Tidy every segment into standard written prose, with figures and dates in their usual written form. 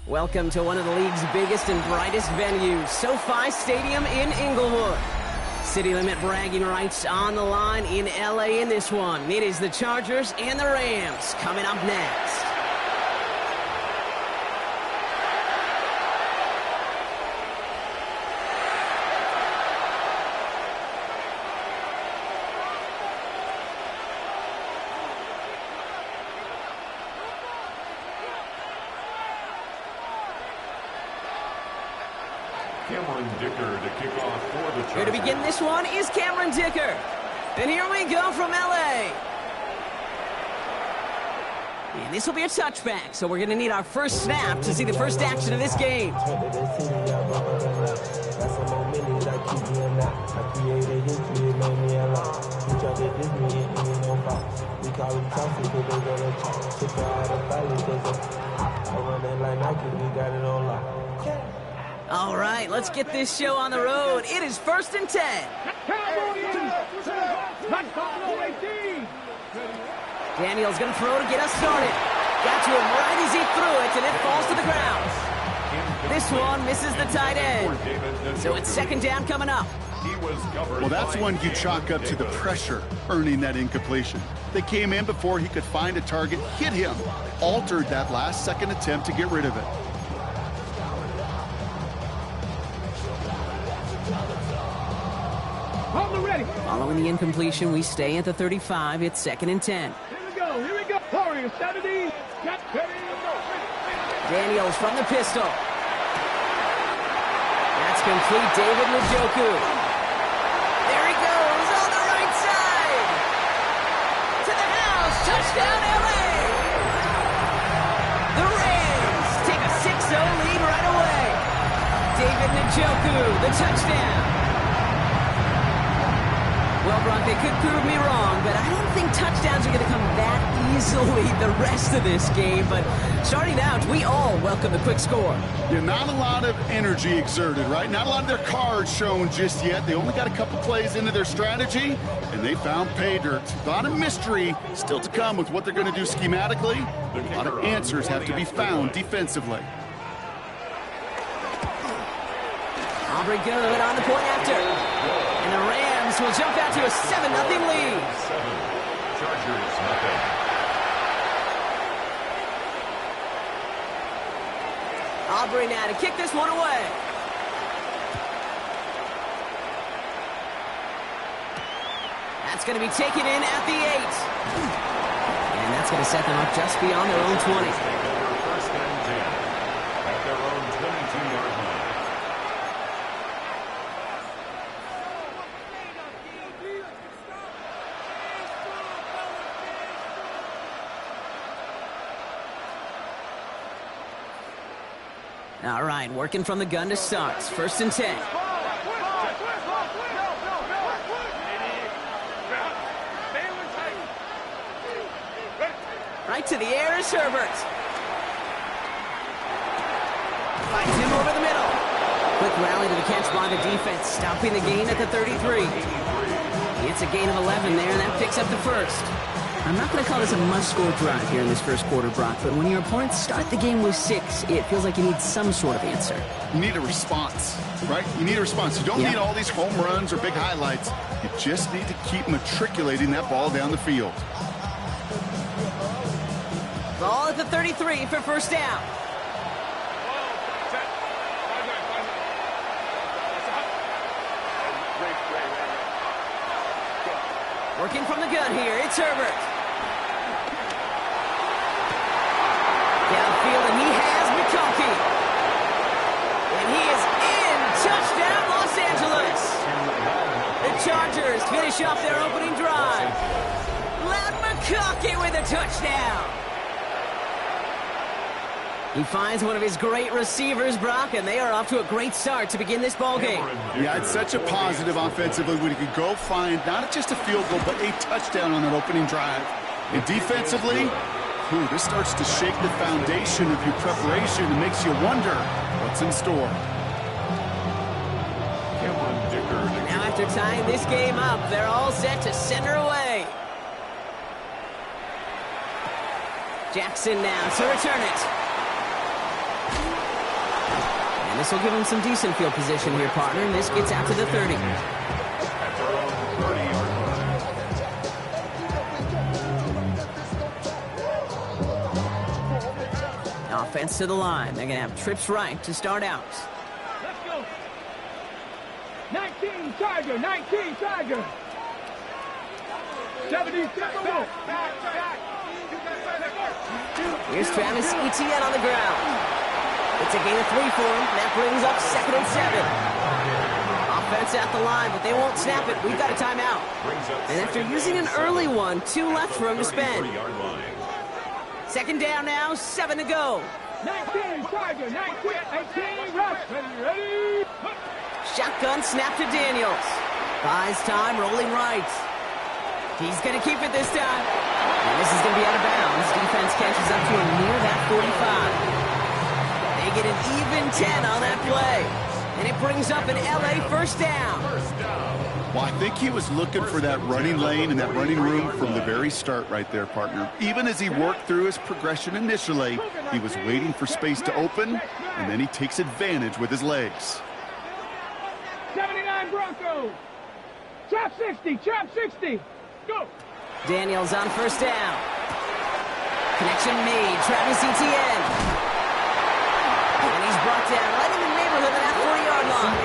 Welcome to one of the league's biggest and brightest venues, SoFi Stadium in Inglewood. City limit bragging rights on the line in LA in this one. It is the Chargers and the Rams coming up next. Here to begin this one is Cameron Dicker. And here we go from LA. And this will be a touchback, so we're going to need our first snap to see the first action of this game. All right, let's get this show on the road. It is 1st and 10. Daniel's going to throw to get us started. Got to him right as he threw it, and it falls to the ground. This one misses the tight end. So it's 2nd down coming up. Well, that's one you chalk up to the pressure earning that incompletion. They came in before he could find a target, hit him, altered that last-second attempt to get rid of it. Following the incompletion, we stay at the 35. It's 2nd and 10. Here we go. Warriors, Saturday. Get ready to go. Daniels from the pistol. That's complete. David Njoku. There he goes on the right side. To the house. Touchdown, LA. The Rams take a 6-0 lead right away. David Njoku, the touchdown. Well, Brock, they could prove me wrong, but I don't think touchdowns are going to come that easily the rest of this game. But starting out, we all welcome the quick score. Yeah, not a lot of energy exerted, right? Not a lot of their cards shown just yet. They only got a couple plays into their strategy, and they found pay dirt. A lot of mystery still to come with what they're going to do schematically. A lot of answers have to be found defensively. Aubrey good on the point after. And the Rams will jump out to a 7-0 lead. Chargers, nothing. Aubrey now to kick this one away. That's going to be taken in at the 8. And that's going to set them up just beyond their own 20. First and 10 at their own 22-yard line. All right, working from the gun to start. 1st and 10. Right to the air is Herbert. Finds him over the middle. Quick rally to the catch by the defense, stopping the gain at the 33. It's a gain of 11 there, and that picks up the first. I'm not going to call this a must-score drive here in this first quarter, Brock, but when your opponents start the game with 6, it feels like you need some sort of answer. You need a response, right? You need a response. You don't need all these home runs or big highlights. You just need to keep matriculating that ball down the field. Ball at the 33 for 1st down. Working from the gun here, it's Herbert. Downfield, and he has McConkey. And he is in. Touchdown, Los Angeles. The Chargers finish off their opening drive. Matt McConkey with a touchdown. He finds one of his great receivers, Brock, and they are off to a great start to begin this ball game. Yeah, it's such a positive offensively when you can go find not just a field goal, but a touchdown on that opening drive. And defensively, this starts to shake the foundation of your preparation and makes you wonder what's in store. Now after tying this game up, they're all set to send her away. Jackson now to return it. And this will give them some decent field position here, partner. And this gets out to the 30. At their own 30-yard line. Offense to the line. They're going to have trips right to start out. Let's go. 19 Tiger, 19 Tiger. 70 back. Here's Travis Etienne on the ground. It's a gain of 3 for him. That brings up 2nd and 7. Offense at the line, but they won't snap it. We've got a timeout. And after using an early one, 2 left for him to spend. 2nd down now, 7 to go. 19 Tiger, 19, 18 rush. Ready? Shotgun snap to Daniels. Buys time, rolling right. He's going to keep it this time. And this is going to be out of bounds. Defense catches up to him near that 45. They get an even 10 on that play. And it brings up an LA first down. Well, I think he was looking for that running lane and that running room from the very start right there, partner. Even as he worked through his progression initially, he was waiting for space to open, and then he takes advantage with his legs. 79 Broncos. Trap 60, trap 60. Go. Daniels on first down. Connection made. Travis Etienne. And he's brought down right in the neighborhood of that 40-yard line.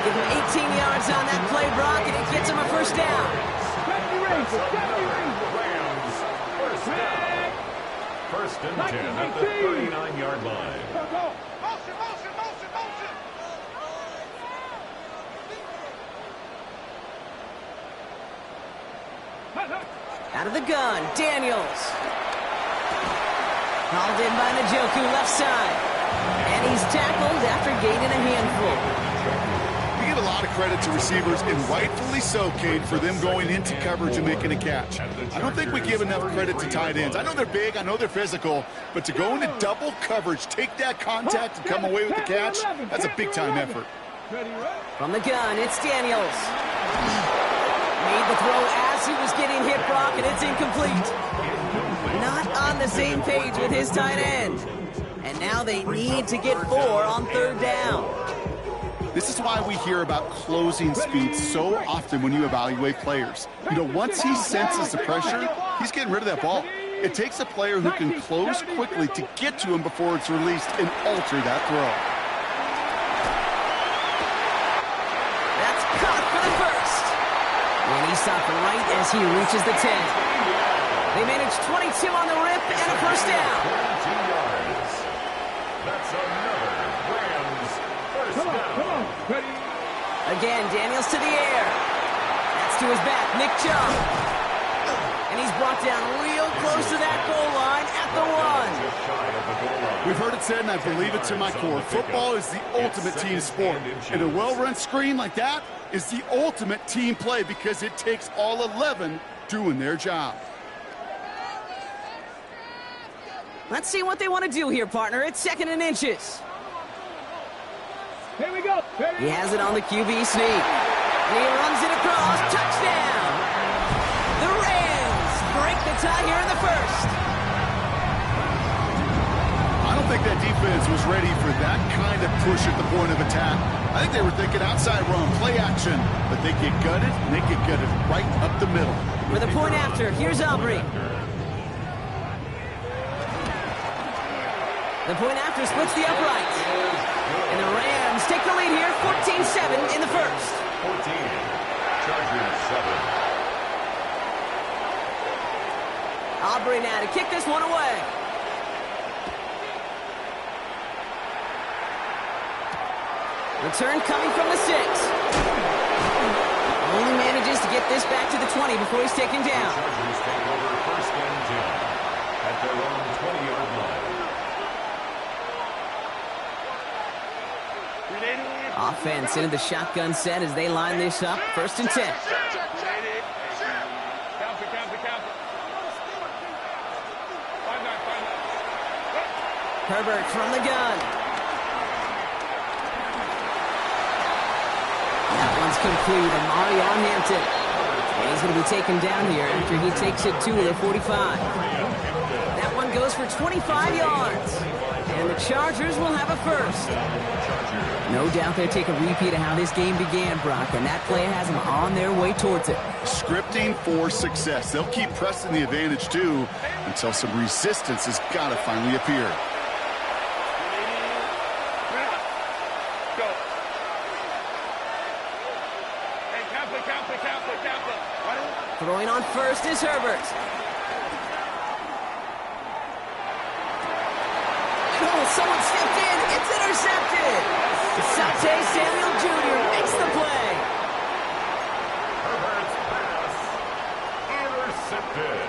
Give him 18 yards on that play, Brock, and it gets him a first down. 70 Rangers, 70 Rangers. Rams, first down. First and 10 at the 39-yard line. Go. Out of the gun, Daniels. Called in by Njoku, left side. And he's tackled after gaining a handful. We give a lot of credit to receivers, and rightfully so, Cade, for them going into coverage and making a catch. I don't think we give enough credit to tight ends. I know they're big, I know they're physical, but to go into double coverage, take that contact, and come away with the catch, that's a big-time effort. From the gun, it's Daniels. Made the throw as he was getting hit, Brock, and it's incomplete. Not on the same page with his tight end. And now they need to get 4 on 3rd down. This is why we hear about closing speed so often when you evaluate players. You know, once he senses the pressure, he's getting rid of that ball. It takes a player who can close quickly to get to him before it's released and alter that throw. That's caught for the first. And he stopped right as he reaches the 10. They manage 22 on the rip and a first down. 22 yards. That's another Rams first down. Ready? Again, Daniels to the air. That's to his back, Nick Chubb. And he's brought down real close to that goal line at the 1. We've heard it said, and I believe it to my core, football is the ultimate team sport. And a well-run screen like that is the ultimate team play because it takes all 11 doing their job. Let's see what they want to do here, partner. It's 2nd and inches. Here we go. Ready? He has it on the QB sneak. And he runs it across. Touchdown! The Rams break the tie here in the first. I don't think that defense was ready for that kind of push at the point of attack. I think they were thinking outside run, play action, but they get gutted, and they get gutted right up the middle. For the point after, here's Aubrey. The point after splits the upright. And the Rams take the lead here, 14-7 in the first. 14. Chargers 7. Aubrey now to kick this one away. Return coming from the 6. Only manages to get this back to the 20 before he's taken down. Chargers take over first and 10 at their own 20-yard line. Offense into the shotgun set as they line this up. 1st and 10. Herbert from the gun. That one's complete. Amari on Hampton. And he's going to be taken down here after he takes it to the 45. That one goes for 25 yards. And the Chargers will have a first. No doubt they'll take a repeat of how this game began, Brock, and that play has them on their way towards it. Scripting for success. They'll keep pressing the advantage, too, until some resistance has got to finally appear. Throwing on first is Herbert. Oh, someone stepped in. It's intercepted. Sante Samuel Jr. makes the play. Herbert's pass intercepted.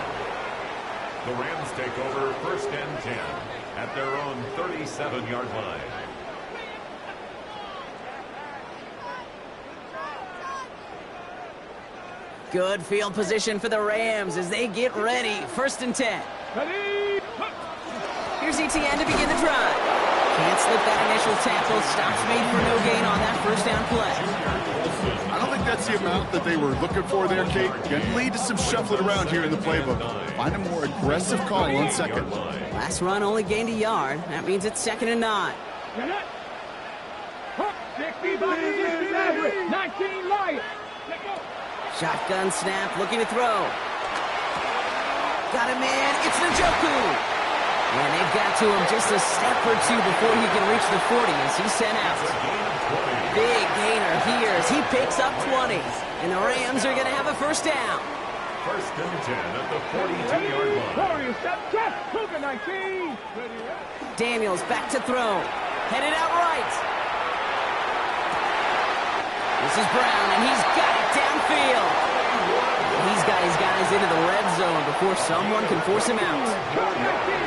The Rams take over 1st and 10 at their own 37-yard line. Good field position for the Rams as they get ready. 1st and 10. Here's ETN to begin the drive. Can't slip that initial tackle. Stops made for no gain on that 1st down play. I don't think that's the amount that they were looking for there, Kate. Can lead to some shuffling around here in the playbook. Find a more aggressive call on 2nd. Last run only gained a yard. That means it's 2nd and 9. 19 Lions. Shotgun snap, looking to throw. Got a man, it's Njoku. And they've got to him just a step or two before he can reach the 40 as he's sent out. Big gainer here as he picks up 20. And the Rams are going to have a 1st down. 1st and 10 at the 42-yard line. Daniels back to throw. Headed out right. This is Brown, and he's got it downfield. He's got his guys into the red zone before someone can force him out.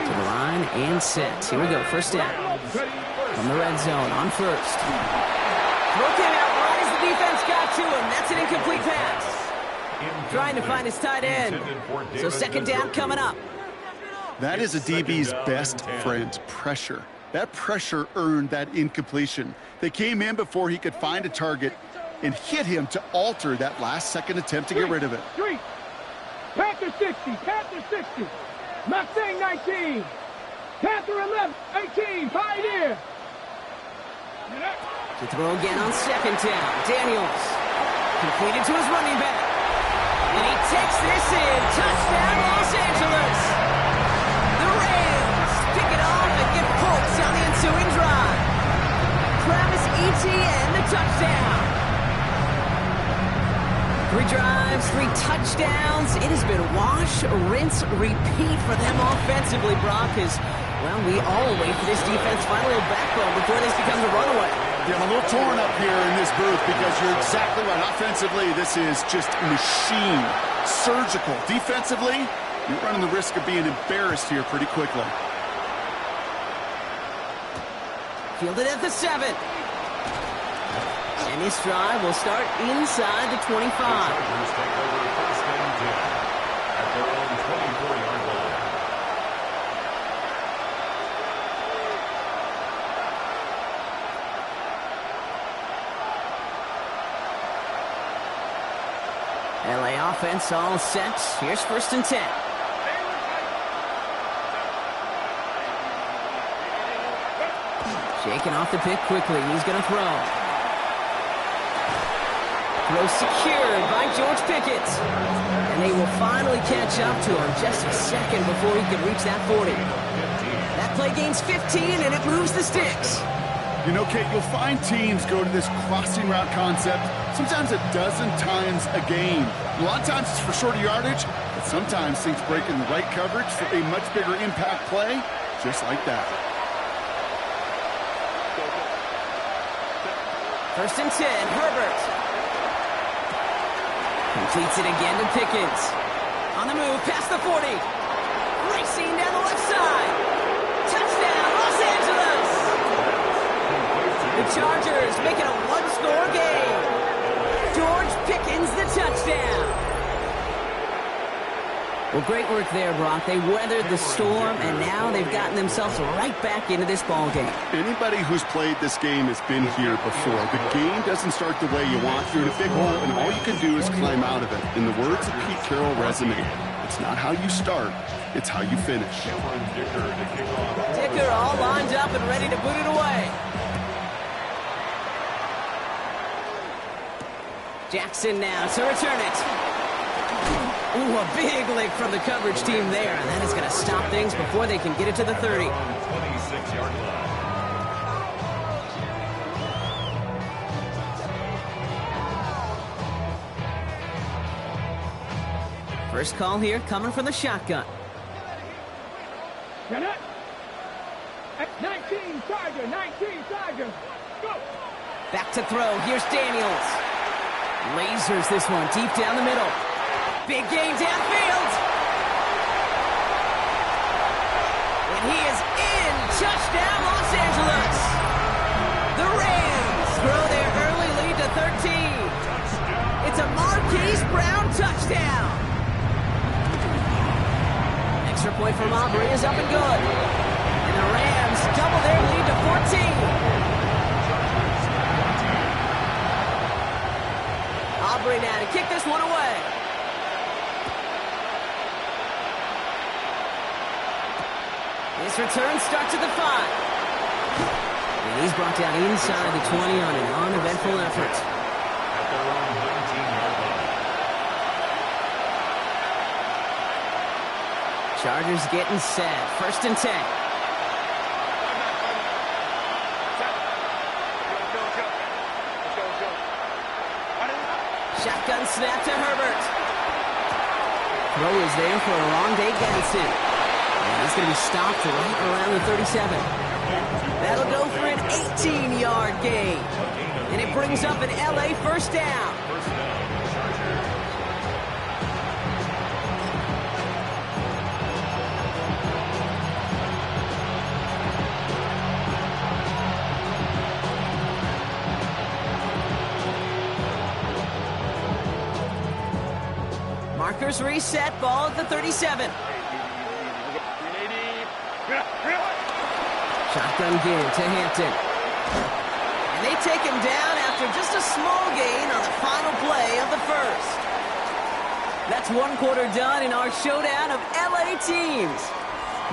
To the line and set. Here we go, 1st down. From the red zone on 1st. Throw came out right as the defense got to him. That's an incomplete pass. Trying to find his tight end. So 2nd down coming up. That is a DB's best friend, pressure. That pressure earned that incompletion. They came in before he could find a target and hit him to alter that last-second attempt to get rid of it. Panther 60, Panther 60, Mustang 19, Panther 11, 18, Pioneer. To throw again on 2nd down. Daniels. Completed to his running back. And he takes this in. Touchdown, Los Angeles. The Rams pick it off and get points on the ensuing drive. Travis Etienne, the touchdown. 3 drives, 3 touchdowns. It has been wash, rinse, repeat for them offensively, Brock, as, well, we all wait for this defense to find a little backbone before this becomes a runaway. Yeah, I'm a little torn up here in this booth because you're exactly right. Offensively, this is just machine, surgical. Defensively, you're running the risk of being embarrassed here pretty quickly. Fielded at the 7. And this drive will start inside the 25. The Chargers take over 1st and 10 at their own 24-yard line. LA offense all set. Here's 1st and 10. Shaking off the pick quickly. He's going to throw. Throw secured by George Pickett. And they will finally catch up to him just a second before he can reach that 40. That play gains 15, and it moves the sticks. You know, Kate, you'll find teams go to this crossing route concept sometimes a dozen times a game. A lot of times it's for shorter yardage, but sometimes things break in the right coverage for a much bigger impact play, just like that. 1st and 10, Herbert. Completes it again to Pickens. On the move, past the 40. Racing down the left side. Touchdown, Los Angeles! The Chargers make it a 1-score game. George Pickens, the touchdown. Well, great work there, Brock. They weathered the storm, and now they've gotten themselves right back into this ball game. Anybody who's played this game has been here before. The game doesn't start the way you want. You're in a big hole, and all you can do is climb out of it. In the words of Pete Carroll resume, it's not how you start, it's how you finish. Dicker all lined up and ready to boot it away. Jackson now to return it. Ooh, a big lick from the coverage team there, and that is going to stop things before they can get it to the 30. 26-yard line. First call here coming from the shotgun. Get it. 19 Charger, 19 Charger. Go. Back to throw. Here's Daniels. Lasers this one deep down the middle. Big game downfield. And he is in. Touchdown, Los Angeles. The Rams throw their early lead to 13. It's a Marquise Brown touchdown. Extra point from Aubrey is up and good. And the Rams double their lead to 14. Aubrey now to kick this one away. This return starts at the 5. And he's brought down inside the 20 on an uneventful effort. At their own 19-yard line. Chargers getting set. 1st and 10. Shotgun snap to Herbert. Throw is there for a long day Gadsden. And he's going to be stopped right around the 37. That'll go for an 18-yard gain. And it brings up an LA first down. First down, Chargers. Markers reset, ball at the 37. Shotgun again to Hampton. And they take him down after just a small gain on the final play of the first. That's one quarter done in our showdown of LA teams.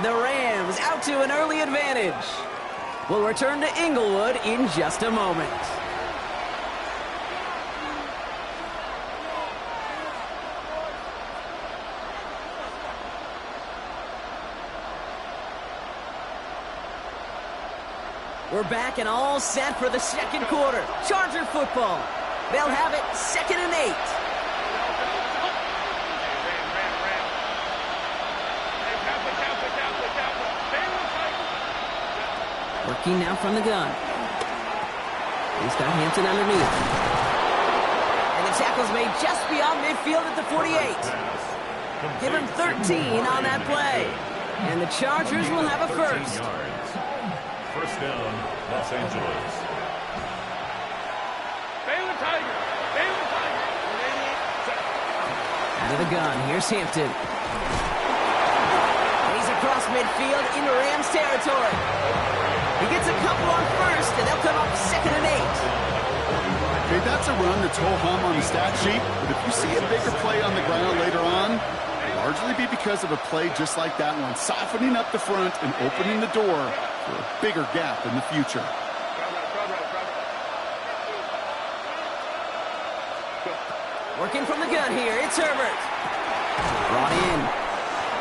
The Rams out to an early advantage. We'll return to Inglewood in just a moment. We're back and all set for the second quarter. Charger football. They'll have it 2nd and 8. Working now from the gun. He's got Hampton underneath. And the tackle's made just beyond midfield at the 48. Give him 13 on that play. And the Chargers will have a first. First down, Los Angeles. Out of the gun, here's Hampton. And he's across midfield into Rams territory. He gets a couple on first, and they'll come up 2nd and 8. Okay, that's a run that's ho-hum on the stat sheet, but if you see a bigger play on the ground later on, it'll largely be because of a play just like that one, softening up the front and opening the door for a bigger gap in the future. Working from the gun here, it's Herbert. Brought in.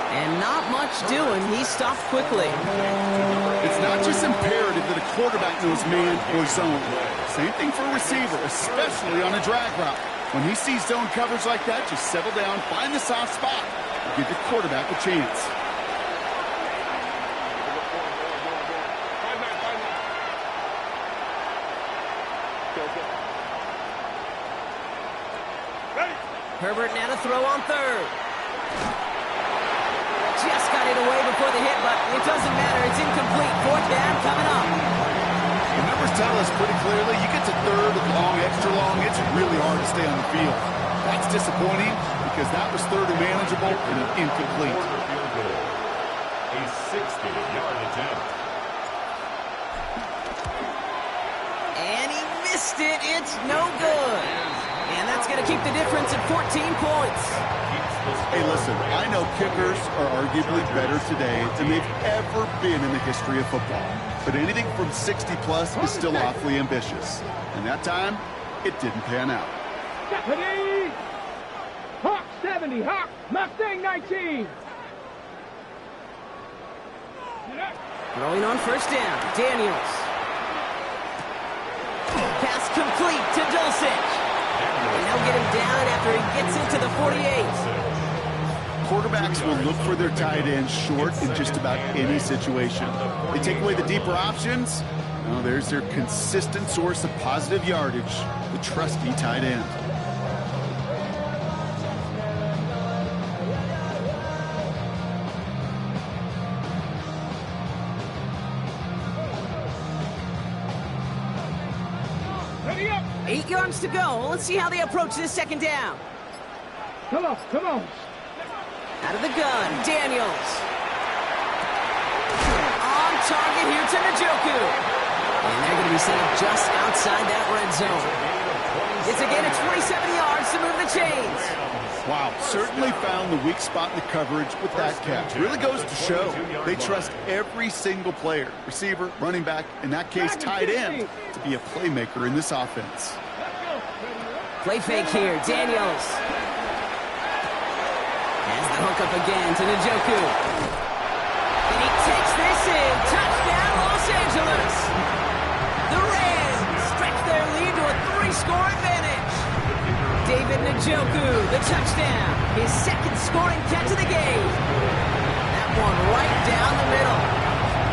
And not much doing. He stopped quickly. It's not just imperative that a quarterback knows man or zone. Same thing for a receiver, especially on a drag route. When he sees zone coverage like that, just settle down, find the soft spot, and give your quarterback a chance. Herbert now to throw on 3rd. Just got it away before the hit, but it doesn't matter. It's incomplete. 4th down coming up. The numbers tell us pretty clearly, you get to 3rd and long, extra long, it's really hard to stay on the field. That's disappointing because that was 3rd and manageable and an incomplete. Field goal. A 60-yard attempt. And he missed it. It's no good. And that's going to keep the difference at 14 points. Hey, listen, I know kickers are arguably better today than they've ever been in the history of football. but anything from 60-plus is still awfully ambitious. And that time, it didn't pan out. Deputy! Hawk 70, Hawk, Mustang 19. Throwing on first down, Daniels. Pass complete to Dulcich. And they'll get him down after he gets into the 48. Quarterbacks will look for their tight ends short in just about any situation. They take away the deeper options. Well, there's their consistent source of positive yardage, the trusty tight end. Ready up. 8 yards to go. Let's see how they approach this second down. Come on, come on. Out of the gun, Daniels. On target here to Njoku. And they're going to be set up just outside that red zone. It's again at 27 yards to move the chains. Wow, certainly found the weak spot in the coverage with that catch. Really goes to show they trust every single player, receiver, running back, in that case tight end, to be a playmaker in this offense. Play fake here, Daniels. Has the hook up again to Njoku. And he takes this in. Touchdown, Los Angeles. The Rams stretch their lead to a 3-score advantage. David Njoku, the touchdown. His second scoring catch of the game. That one right down the middle.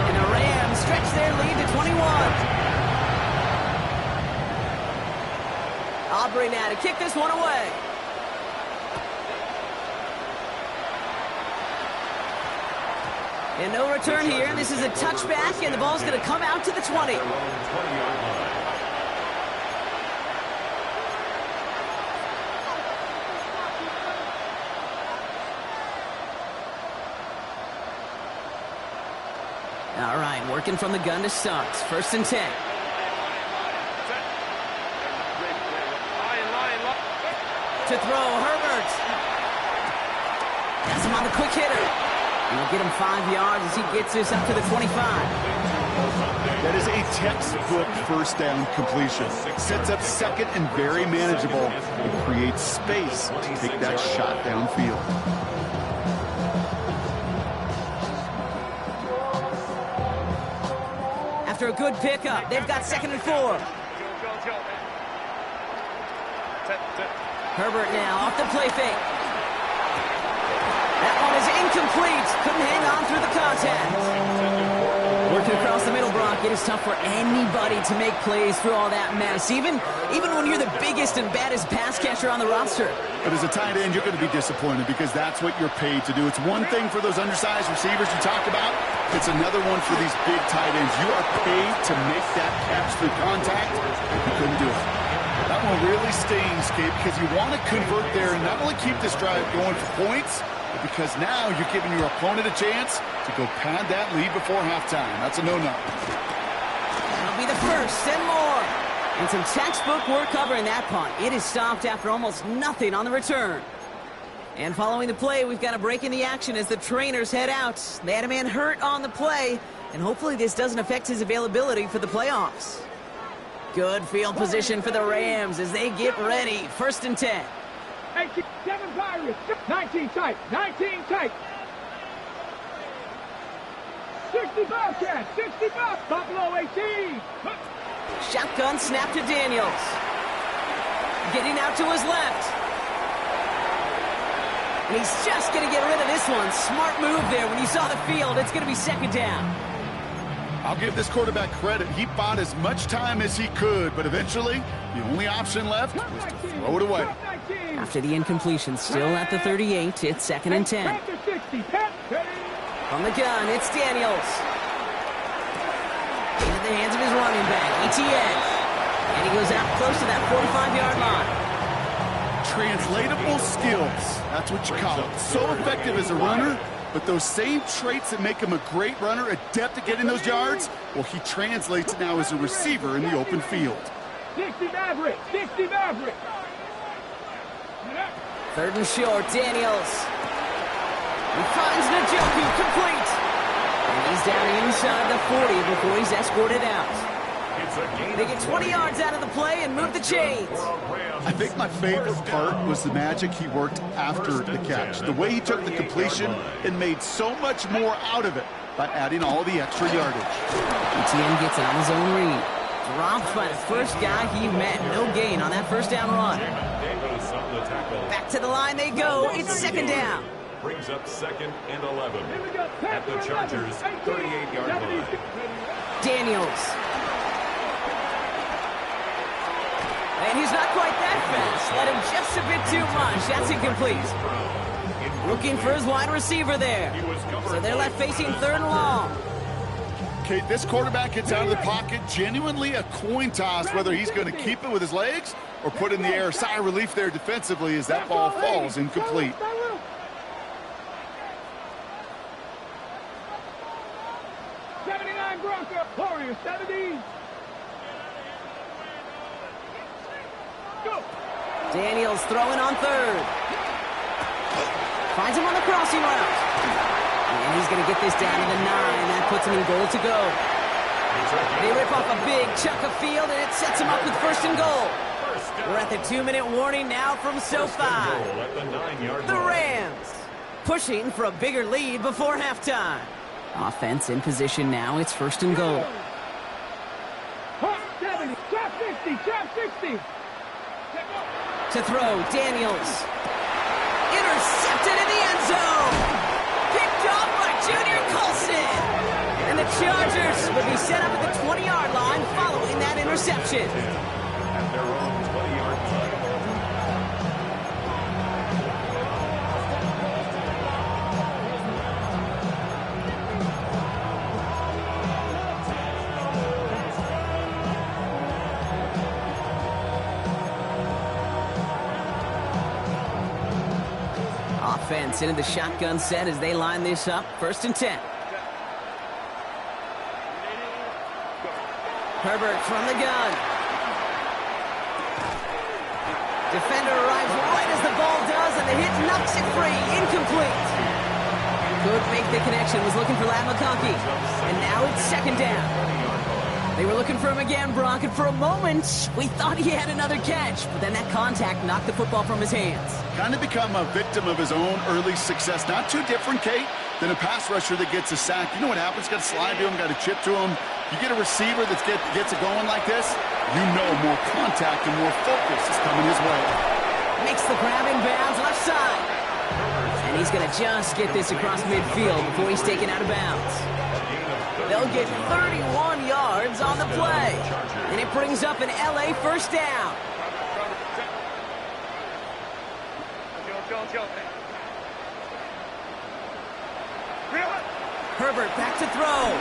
And the Rams stretch their lead to 21. Aubrey now to kick this one away. And no return here. This is a touchback, and the ball's going to come out to the 20. All right, working from the gun to start. 1st and 10. To throw, Herbert. That's him on the quick hitter. And he'll get him 5 yards as he gets this up to the 25. That is a textbook first down completion. Sets up second and very manageable and creates space to take that shot downfield. After a good pickup, they've got 2nd and 4. Herbert now off the play fake. That one is incomplete. Couldn't hang on through the contact. Working across the middle, Brock, it is tough for anybody to make plays through all that mess, even when you're the biggest and baddest pass catcher on the roster. But as a tight end, you're going to be disappointed because that's what you're paid to do. It's one thing for those undersized receivers you talked about. It's another one for these big tight ends. You are paid to make that catch through contact. You couldn't do it. That one really stings, Kate, because you want to convert there and not only keep this drive going for points, but because now you're giving your opponent a chance to go pad that lead before halftime. That's a no-no. That'll be the first and more. And some textbook work covering that punt. It is stopped after almost nothing on the return. And following the play, we've got a break in the action as the trainers head out. They had a man hurt on the play, and hopefully this doesn't affect his availability for the playoffs. Good field position for the Rams as they get ready. 1st and 10. 7 Pirates, 19 tight, 19 tight. 60 Bobcats, 60 Bob, Buffalo 18. Shotgun snap to Daniels. Getting out to his left. And he's just going to get rid of this one. Smart move there. When you saw the field, it's going to be 2nd down. I'll give this quarterback credit. He bought as much time as he could, but eventually the only option left was to throw it away. After the incompletion, still at the 38, it's 2nd and 10. From the gun, it's Daniels. Into the hands of his running back, ETN. And he goes out close to that 45-yard line. Translatable skills. That's what you call it. So effective as a runner, but those same traits that make him a great runner, adept at getting those yards, well, he translates now as a receiver in the open field. 60 Maverick, 60 Maverick. 3rd and short, Daniels. He finds Njoku complete. And he's down inside the 40 before he's escorted out. They get 20 yards out of the play and move the chains. I think my favorite part was the magic he worked after the catch. The way he took the completion and made so much more out of it by adding all the extra yardage. ETN gets it on his own read. Dropped by the first guy he met. No gain on that first down run. Back to the line they go. It's second down. Brings up 2nd and 11 at the Chargers' 38-yard line. Daniels. And he's not quite that fast. Let him just a bit too much. That's incomplete. Looking for his wide receiver there. So they're left facing 3rd and long. Okay, this quarterback gets out of the pocket. Genuinely a coin toss whether he's going to keep it with his legs or put it in the air. Sigh of relief there defensively as that ball falls incomplete. Warriors 70. Go. Daniels throwing on 3rd. Finds him on the crossing route. And he's going to get this down to the 9. That puts him in goal to go. They rip off a big chunk of field, and it sets him up with 1st and goal. We're at the 2-minute warning now from SoFi. The Rams pushing for a bigger lead before halftime. Offense in position now. It's 1st and goal. 70, trap 60, trap 60. To throw, Daniels. Intercepted in the end zone. Picked off by Junior Colson. And the Chargers would be set up at the 20-yard line following that interception. At their own 20-yard line. Offense into the shotgun set as they line this up. 1st and 10. Herbert from the gun. Defender arrives right as the ball does, and the hit knocks it free. Incomplete. Could make the connection. Was looking for Lad McConkey. And now it's 2nd down. They were looking for him again, Brock, and for a moment, we thought he had another catch. But then that contact knocked the football from his hands. Kind of become a victim of his own early success. Not too different, Kate, than a pass rusher that gets a sack. You know what happens? Got to slide to him, got to chip to him. You get a receiver that gets it going like this, you know more contact and more focus is coming his way. Makes the grabbing bounds left side. And he's going to just get this across midfield before he's taken out of bounds. They'll get 31 yards on the play. And it brings up an LA 1st down. Herbert back to throw.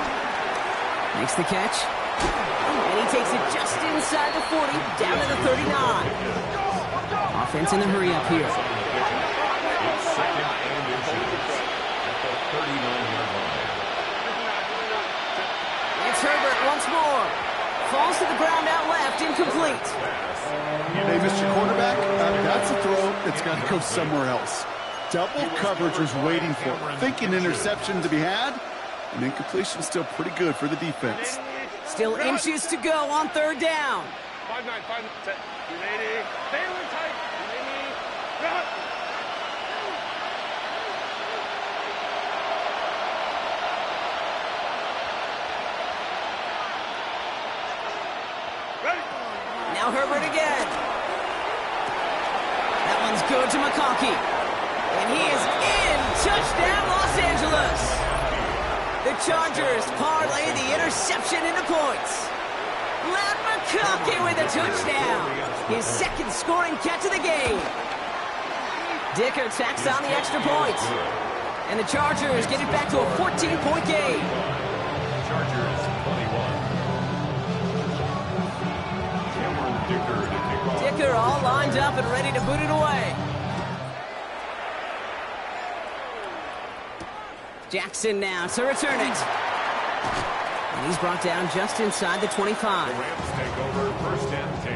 Makes the catch. And he takes it just inside the 40, down to the 39. Offense in the hurry up here. It's 2nd and inches at the 39-yard line. It's Herbert once more. Falls to the ground out left, incomplete. Hey, Mr. Quarterback, that's a throw that's got to go somewhere else. Double coverage was waiting for him. Thinking interception to be had, and incompletion still pretty good for the defense. Still inches to go on 3rd down. 5-9, 5-9, 280. Baylor tight. 280. Now Herbert again. That one's good to McConkey. And he is in. Touchdown, Los Angeles. The Chargers parlay the interception into points. Lad McConkey with a touchdown. His 2nd scoring catch of the game. Dicker tacks on the extra point. And the Chargers get it back to a 14-point game. Chargers 21. Dicker all lined up and ready to boot it away. Jackson now to return it. And he's brought down just inside the 25. The Rams take over 1st and 10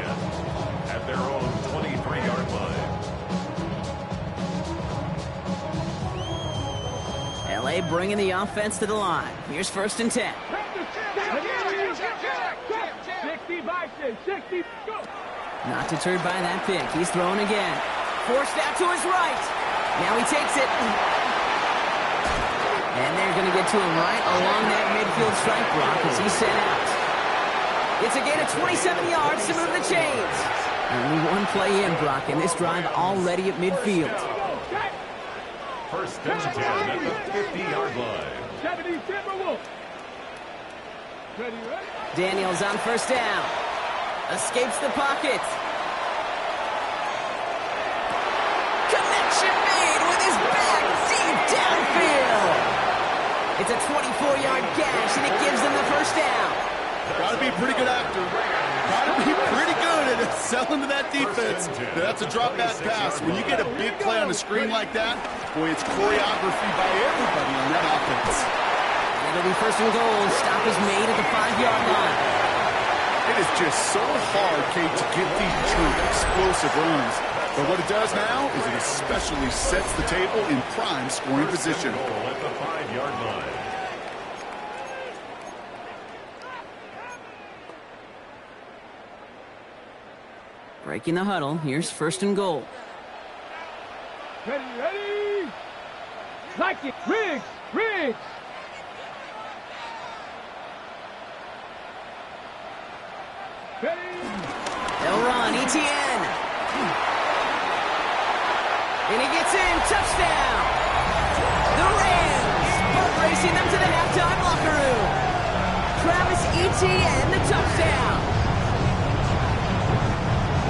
at their own 23-yard line. Play bringing the offense to the line. Here's 1st and 10. 60, go. Not deterred by that pick. He's throwing again. Forced out to his right. Now he takes it. And they're going to get to him right along that midfield strike block as he's sent out. It's a gain of 27 yards to move the chains. Only one play in, Brock, and this drive already at midfield. 1st and 10 at the 50-yard line. 70 Timberwolves. Ready? Daniels on 1st down. Escapes the pocket. Connection made with his back deep downfield. It's a 24-yard gash, and it gives them the 1st down. Got to be a pretty good actor. Got to be pretty good at selling to that defense. That's a drop back pass. When you get a big play on the screen like that, boy, it's choreography by everybody on that offense. And it'll be 1st and goal. Stop is made at the 5-yard line. It is just so hard, Kate, to get these true explosive runs. But what it does now is it especially sets the table in prime scoring position. At the 5-yard line. Breaking the huddle. Here's 1st and goal. Ready? Like it. Riggs. Ready? They'll run. ETN. And he gets in. Touchdown. The Rams both racing them to the halftime locker room. Travis Etienne, the touchdown.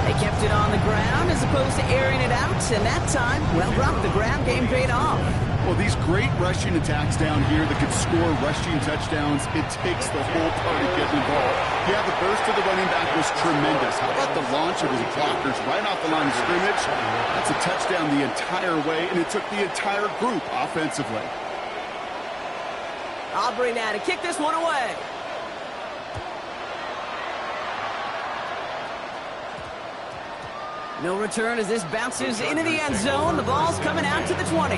They kept it on the ground as opposed to airing it out, and that time, well, Brock, the ground game paid off. Well, these great rushing attacks down here that could score rushing touchdowns, it takes the whole party getting involved. Yeah, the burst of the running back was tremendous. How about the launch of his blockers right off the line of scrimmage? That's a touchdown the entire way, and it took the entire group offensively. Aubrey now to kick this one away. No return as this bounces into the end zone. The ball's coming out to the 20.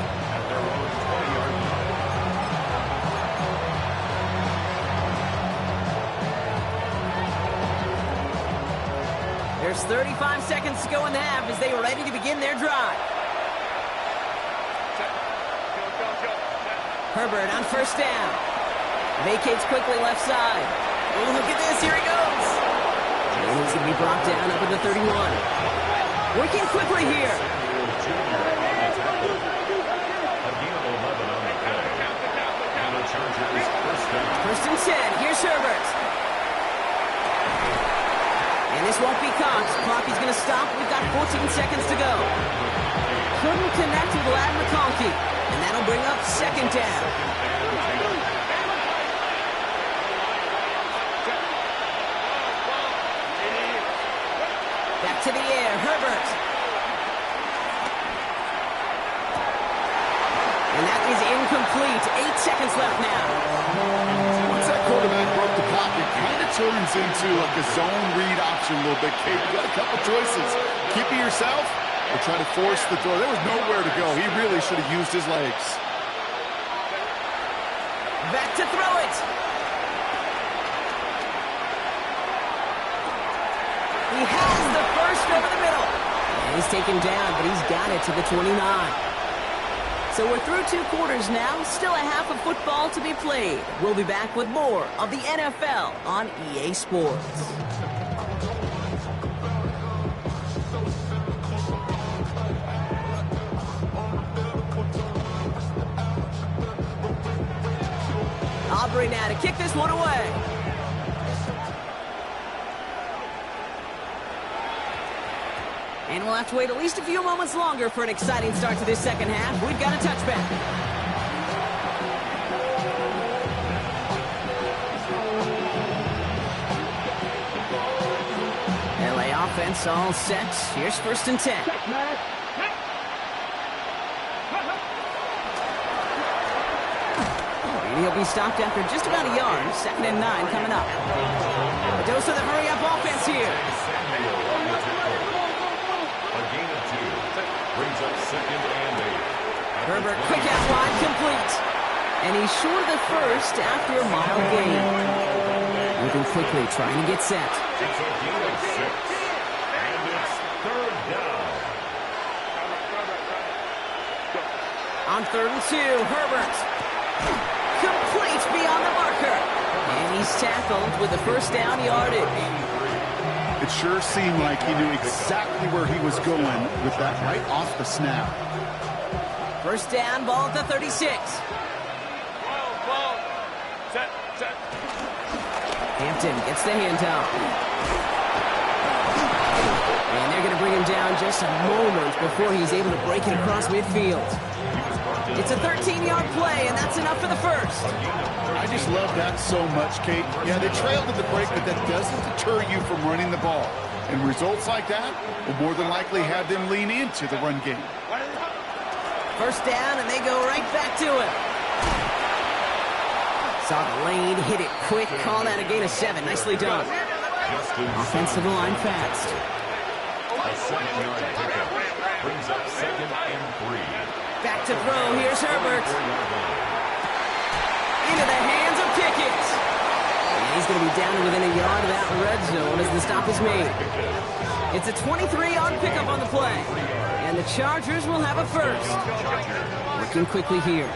There's 35 seconds to go in the half as they are ready to begin their drive. Herbert on 1st down. Vacates quickly left side. Oh, look at this. Here he goes. And he's going to be brought down up at the 31. Working quickly here. 1st and 10. Here's Herbert. And this won't be caught. Clock is going to stop. We've got 14 seconds to go. Couldn't connect with Lad McConkey. And that'll bring up 2nd down. Back to the air. Herbert. And that is incomplete. 8 seconds left now. Once that quarterback broke the pocket, kind of turns into like a zone read option a little bit. Kate, you got a couple choices. Keep it yourself or try to force the throw. There was nowhere to go. He really should have used his legs. Back to throw it. He has the first over the middle. And he's taken down, but he's got it to the 29. So we're through 2 quarters now. Still a half of football to be played. We'll be back with more of the NFL on EA Sports. Aubrey now to kick this one away. And we'll have to wait at least a few moments longer for an exciting start to this second half. We've got a touchback. LA offense all set. Here's 1st and 10. And he'll be stopped after just about a yard. 2nd and 9 coming up. A dose of the hurry-up offense here. Brings up 2nd and 8. Herbert, quick out wide, complete. And he's short of the first after a mild gain. Moving quickly, trying to get set. It's a gain of 6. And it's third down. On 3rd and 2, Herbert. Complete beyond the marker. And he's tackled with the first down yardage. It sure seemed like he knew exactly where he was going with that right off the snap. First down, ball at the 36. Set. Hampton gets the handoff. And they're going to bring him down just a moment before he's able to break it across midfield. It's a 13-yard play, and that's enough for the first. I just love that so much, Kate. Yeah, they trailed at the break, but that doesn't deter you from running the ball. And results like that will more than likely have them lean into the run game. First down, and they go right back to it. Saw the lane, hit it quick, called out a gain of 7. Nicely done. Offensive line fast. A 7-yard pickup brings up 2nd and 3. Back to throw. Here's Herbert. Into the hands of Pickett. And he's going to be down to within a yard of that red zone as the stop is made. It's a 23-yard pickup on the play. And the Chargers will have a first. Working quickly here.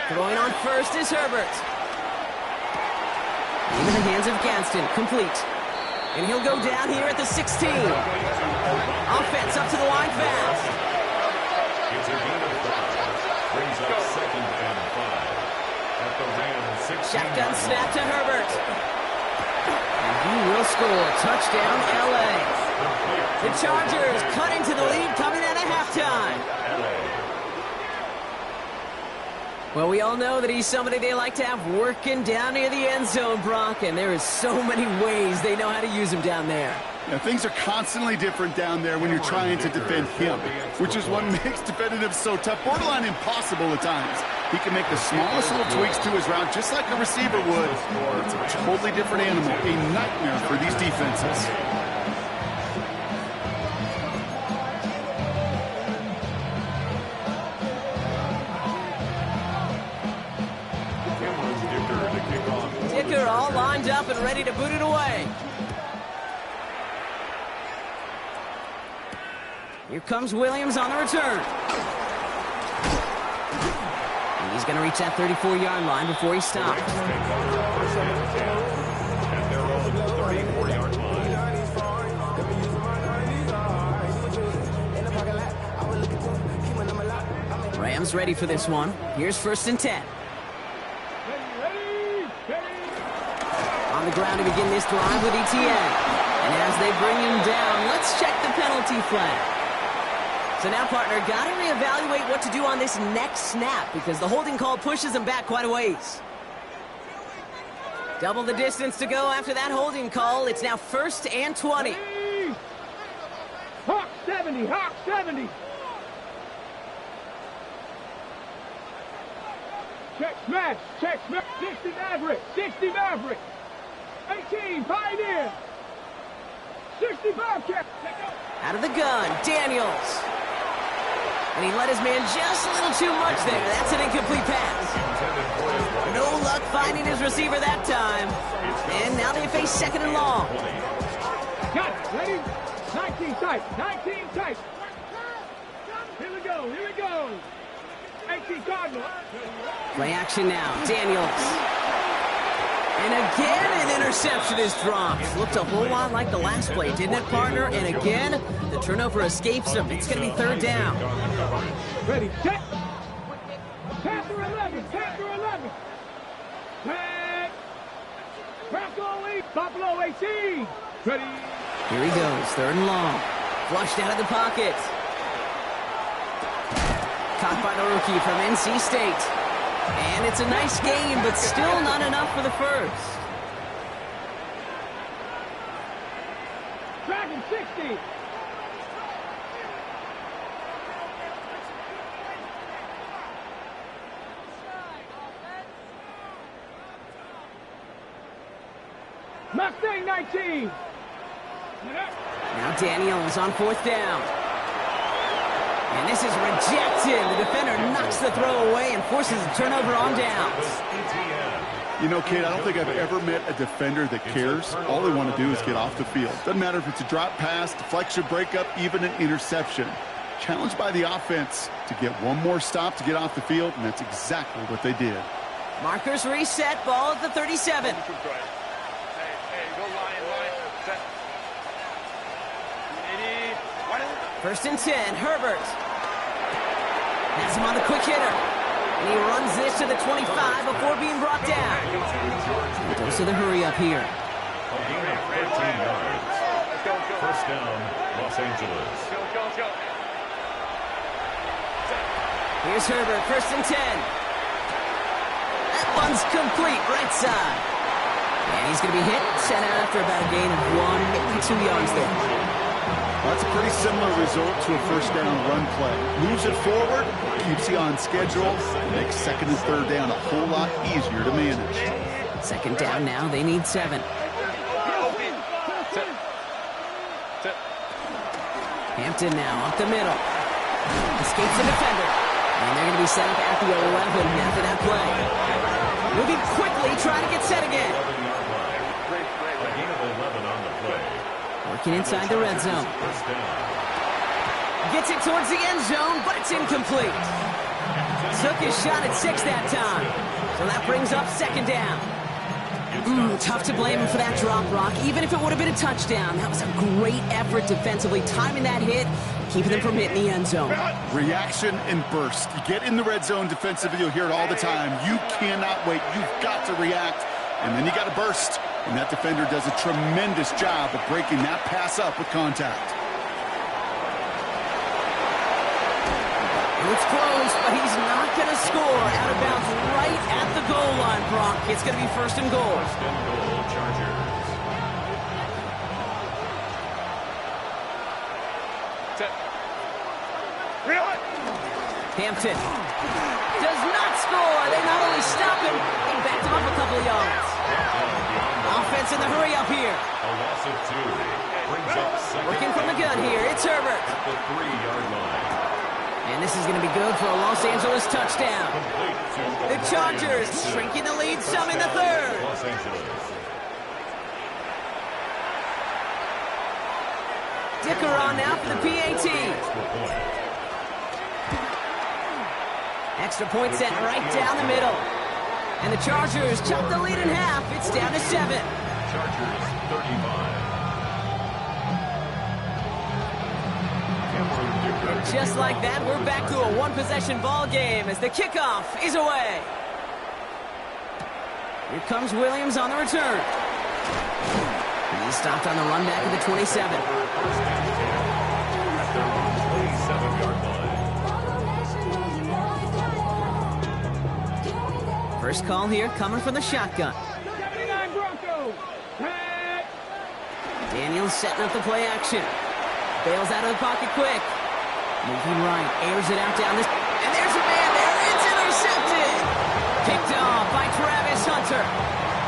Throwing on first is Herbert. Into the hands of Gadsden, complete. And he'll go down here at the 16. Offense up to the line fast. It's a gain of 5. Brings up 2nd and 5. At the Rams 16. Shotgun snap to Herbert. And he will score. Touchdown, LA. The Chargers cutting to the lead coming out of halftime. Well, we all know that he's somebody they like to have working down near the end zone, Brock, and there is so many ways they know how to use him down there. Yeah, things are constantly different down there when you're trying to defend him, which is what makes defending him so tough, borderline impossible at times. He can make the smallest little tweaks to his route just like a receiver would. It's a totally different animal, a nightmare for these defenses. Dicker all lined up and ready to boot it away. Here comes Williams on the return. And he's going to reach that 34-yard line before he stops. At their own 34-yard line. Rams ready for this one. Here's 1st and 10. On the ground to begin this drive with ETN. And as they bring him down, let's check the penalty flag. So now, partner, got to reevaluate what to do on this next snap because the holding call pushes him back quite a ways. Double the distance to go after that holding call. It's now 1st and 20. Hawk 70, Hawk 70. Check smash, 60 Maverick. 18, Pioneer. 65, Cap. Out of the gun, Daniels. And he let his man just a little too much there. That's an incomplete pass. No luck finding his receiver that time. And now they face 2nd and long. Got it, ready? 19 tight. Here we go. 18 Cardinal. Play action now, Daniels. And again, an interception is dropped. Looked a whole lot like the last play, didn't it, partner? And again, the turnover escapes him. It's going to be 3rd down. Ready, check. Panther 11. Tag. Buffalo 18. Ready. Here he goes, 3rd and long. Flushed out of the pocket. Caught by the rookie from NC State. And it's a nice game, but still not enough for the first. Dragon 60. Mustang 19. Now Daniels on 4th down. And this is rejected. The defender knocks the throw away and forces a turnover on downs. You know, Kate, I don't think I've ever met a defender that cares. All they want to do is get off the field. Doesn't matter if it's a drop pass, deflection, breakup, even an interception. Challenged by the offense to get one more stop to get off the field, and that's exactly what they did. Markers reset, ball at the 37. First and 10, Herbert. Has him on the quick hitter. And he runs this to the 25 before being brought down. Dose of the hurry up here. A gain of 13 yards. First down, Los Angeles. Here's Herbert, first and 10. That one's complete, right side. And he's going to be hit, sent out after about a gain of 1, maybe 2 yards there. That's a pretty similar result to a first down run play. Moves it forward, keeps you on schedule, makes second and third down a whole lot easier to manage. Second down now, they need 7. Hampton now up the middle. Escapes the defender. And they're going to be set up at the 11 after that play. Moving quickly, trying to get set again. A gain of 11 on the play. Working inside the red zone. Gets it towards the end zone, but it's incomplete. Took his shot at 6 that time. So that brings up second down. Tough to blame him for that drop, Brock. Even if it would have been a touchdown, that was a great effort defensively, timing that hit, keeping them from hitting the end zone. Reaction and burst. You get in the red zone defensively, you'll hear it all the time. You cannot wait. You've got to react, and then you got to burst. And that defender does a tremendous job of breaking that pass up with contact. It's close, but he's not going to score. Out of bounds right at the goal line, Brock. It's going to be first and goal. First and goal, Chargers. Hampton does not score. They not only stop him, they backed him up a couple of yards. Offense in the hurry up here. A loss of 2. Brings up second. Working from the gun here. It's Herbert. At the 3-yard line. And this is going to be good for a Los Angeles touchdown. The Chargers shrinking the lead some in the third. Los Angeles. Dicker on now for the PAT. Extra point set right down the middle. And the Chargers chop the lead in half. It's down to 7. Chargers 35. And just like that, we're back to a one-possession ball game as the kickoff is away. Here comes Williams on the return. He's stopped on the run back at the 27. At their own 27-yard line. First call here coming from the shotgun. 79 Broncos. Daniels setting up the play action. Bails out of the pocket quick. Moving right, airs it out down this. And there's a man there. It's intercepted. Picked off by Travis Hunter.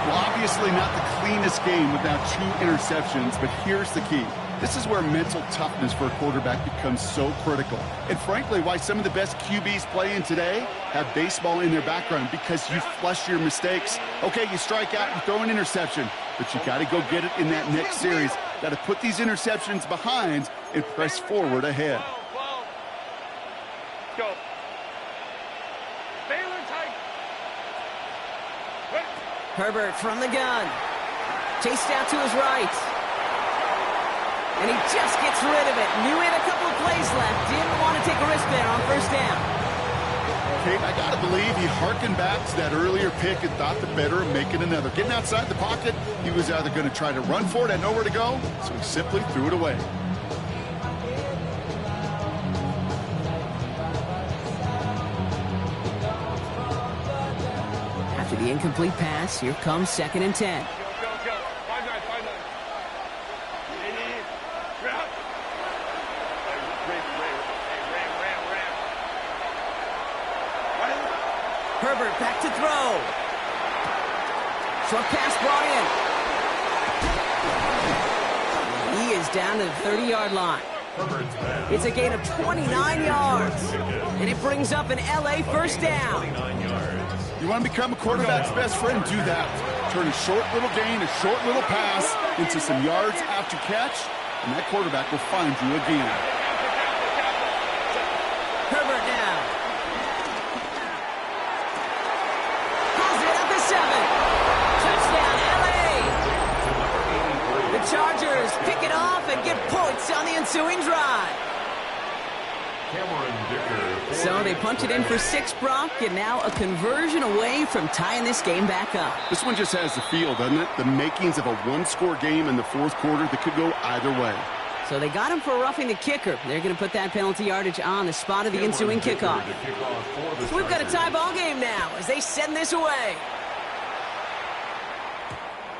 Well, obviously not the cleanest game without 2 interceptions, but here's the key. This is where mental toughness for a quarterback becomes so critical. And frankly, why some of the best QBs playing today have baseball in their background, because you flush your mistakes. Okay, you strike out, you throw an interception, but you got to go get it in that next series. Got to put these interceptions behind and press forward ahead. Go. Baylor tight. Herbert from the gun. Chased out to his right. And he just gets rid of it. Knew he had a couple of plays left. Didn't want to take a risk there on first down. Kate, I got to believe he harkened back to that earlier pick and thought the better of making another. Getting outside the pocket, he was either going to try to run for it, had nowhere to go, so he simply threw it away. After the incomplete pass, here comes second and 10. Go. 5-9. Herbert back to throw. Short pass brought in. He is down to the 30-yard line. It's a gain of 29 yards. And it brings up an LA first down. You want to become a quarterback's best friend? Do that. Turn a short little gain, a short little pass into some yards after catch, and that quarterback will find you again. Herbert now. Has it at the 7. Touchdown, LA. The Chargers pick it off and get points on the ensuing drive. So they punch it in for 6, Brock, and now a conversion away from tying this game back up. This one just has the feel, doesn't it? The makings of a one-score game in the fourth quarter that could go either way. So they got him for roughing the kicker. They're going to put that penalty yardage on the spot of the ensuing kickoff. So we've got a tie ball game now as they send this away.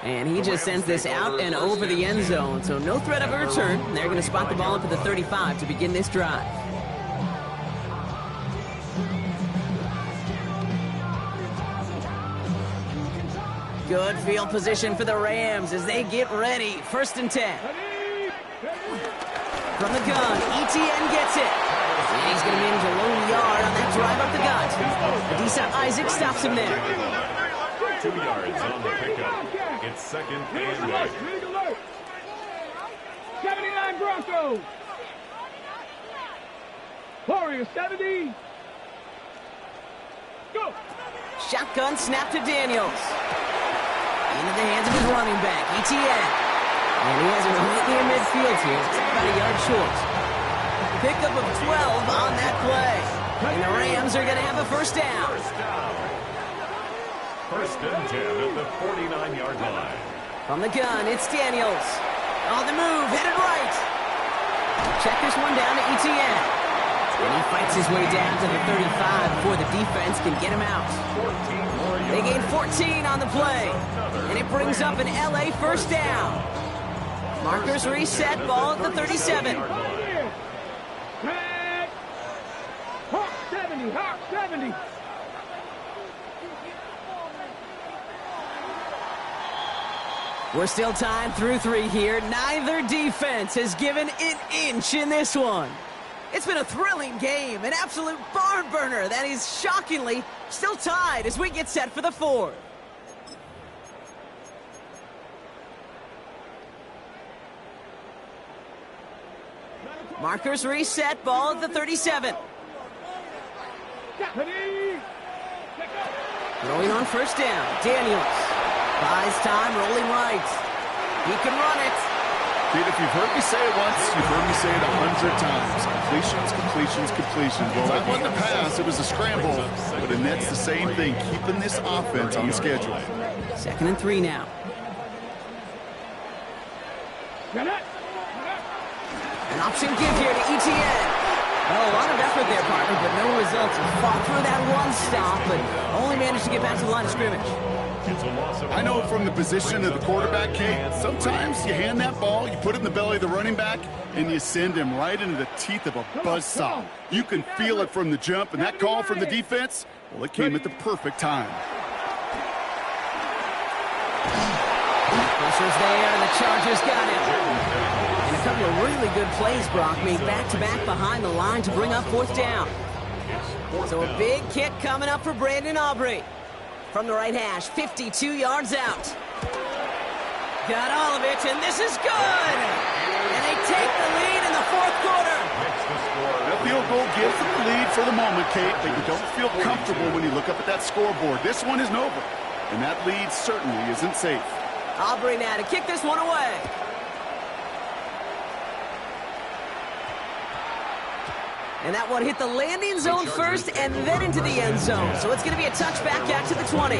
And he just sends this out and over the end zone, so no threat of a return. They're going to spot the ball up at the 35 to begin this drive. Good field position for the Rams as they get ready. 1st and 10. From the gun, ETN gets it. And he's going to manage a low yard on that drive up the gut. Adisa Isaac stops him there. 2 yards on the pickup. It's 2nd and 8. 79 Broncos. Warriors 70. Go. Shotgun snap to Daniels. Into the hands of his running back, ETN. And he has him right near midfield here. It's about a yard short. Pickup of 12 on that play. And the Rams are going to have a first down. 1st and 10 at the 49-yard line. From the gun, it's Daniels. On the move, headed right. Check this one down to ETN. And he fights his way down to the 35 before the defense can get him out. They gain 14 on the play. And it brings up an LA first down. Markers reset, ball at the 37. Hawk 70, Hawk 70. We're still tied through 3 here. Neither defense has given an inch in this one. It's been a thrilling game, an absolute barn burner that is shockingly still tied as we get set for the 4th. Markers reset, ball at the 37. Rolling on 1st down, Daniels. Buys time, rolling right. He can run it. Kid, if you've heard me say it once, you've heard me say it 100 times. Completions. Well, that wasn't a pass, it was a scramble. But Annette's the same thing, keeping this offense on schedule. 2nd and 3 now. An option give here to ETN. Well, a lot of effort there, partner, but no results. He fought through that run stop, but only managed to get back to the line of scrimmage. I know from the position of the quarterback, Kate, sometimes you hand that ball, you put it in the belly of the running back, and you send him right into the teeth of a buzzsaw. You can feel it from the jump, and that call from the defense, well, it came at the perfect time. Pressure's there, and the Chargers got it. And a couple of really good plays, Brock, made back-to-back behind the line to bring up 4th down. So a big kick coming up for Brandon Aubrey. From the right hash, 52 yards out. Got all of it, and this is good! And they take the lead in the 4th quarter. That field goal gives them the lead for the moment, Kate, but you don't feel comfortable when you look up at that scoreboard. This one isn't over, and that lead certainly isn't safe. Aubrey now to kick this one away. And that one hit the landing zone first and then into the end zone. So it's going to be a touchback out to the 20.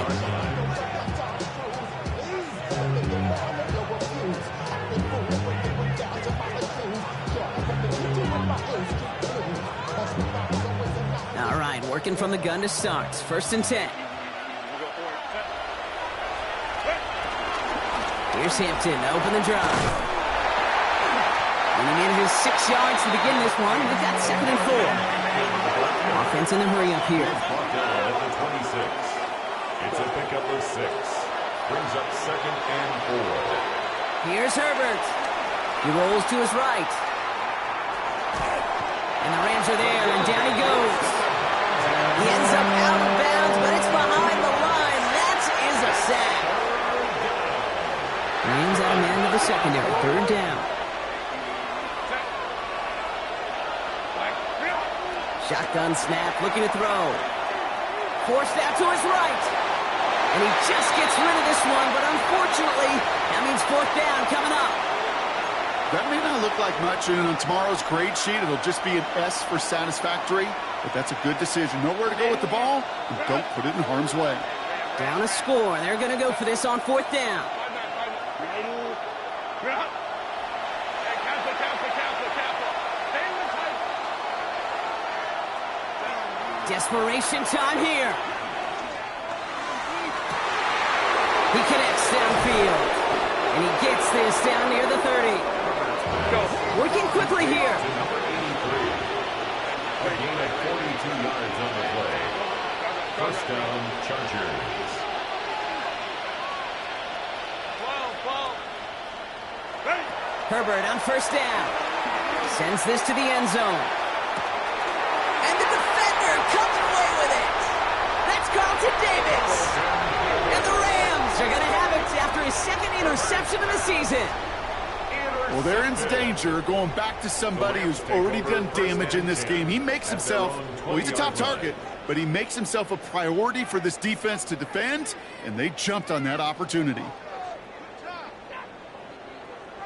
All right, working from the gun to start. 1st and 10. Here's Hampton to open the drive. And he manages 6 yards to begin this one. We've got 2nd and 4. Offense in the hurry up here. 6. It's a pickup of 6. Brings up 2nd and 4. Here's Herbert. He rolls to his right. And the Rams are there, and down he goes. He ends up out of bounds, but it's behind the line. That is a sack. Rams out of man to the secondary. 3rd down. Shotgun snap, looking to throw. Forced out to his right. And he just gets rid of this one, but unfortunately, that means 4th down coming up. That may not look like much, and on tomorrow's grade sheet, it'll just be an S for satisfactory, but that's a good decision. Nowhere to go with the ball, and don't put it in harm's way. Down a score. They're going to go for this on 4th down. Desperation time here. He connects downfield. And he gets this down near the 30. Working quickly here. A gain of 42 yards on the play. 1st down, Chargers. Herbert on 1st down. Sends this to the end zone. And the defender comes away with it. That's Carlton Davis. And the Rams are going to have it after his 2nd interception of the season. Well, they're in danger going back to somebody who's already done damage in this game. He makes himself, well, he's a top target, but he makes himself a priority for this defense to defend, and they jumped on that opportunity.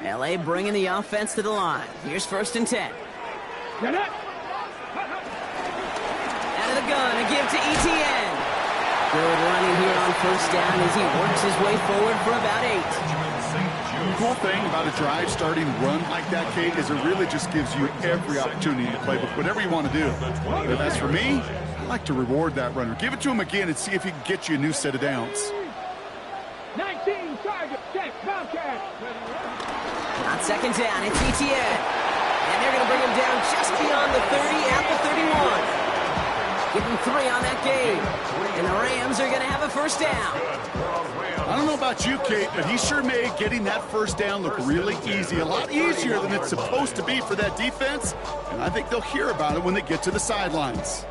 L.A. bringing the offense to the line. Here's 1st and 10. Out of the gun, a give to ETN. Good running here on 1st down as he works his way forward for about 8. The cool thing about a drive starting run like that, Kate, is it really just gives you every opportunity to play with whatever you want to do. But as for me, I like to reward that runner. Give it to him again and see if he can get you a new set of downs. 19 target, check, Bobcat. On 2nd down, it's ETN. And they're going to bring him down just beyond the 30 at the 31. Give him 3 on that game. And the Rams are going to have a 1st down. I don't know about you, Kate, but he sure made getting that 1st down look really easy. A lot easier than it's supposed to be for that defense. And I think they'll hear about it when they get to the sidelines.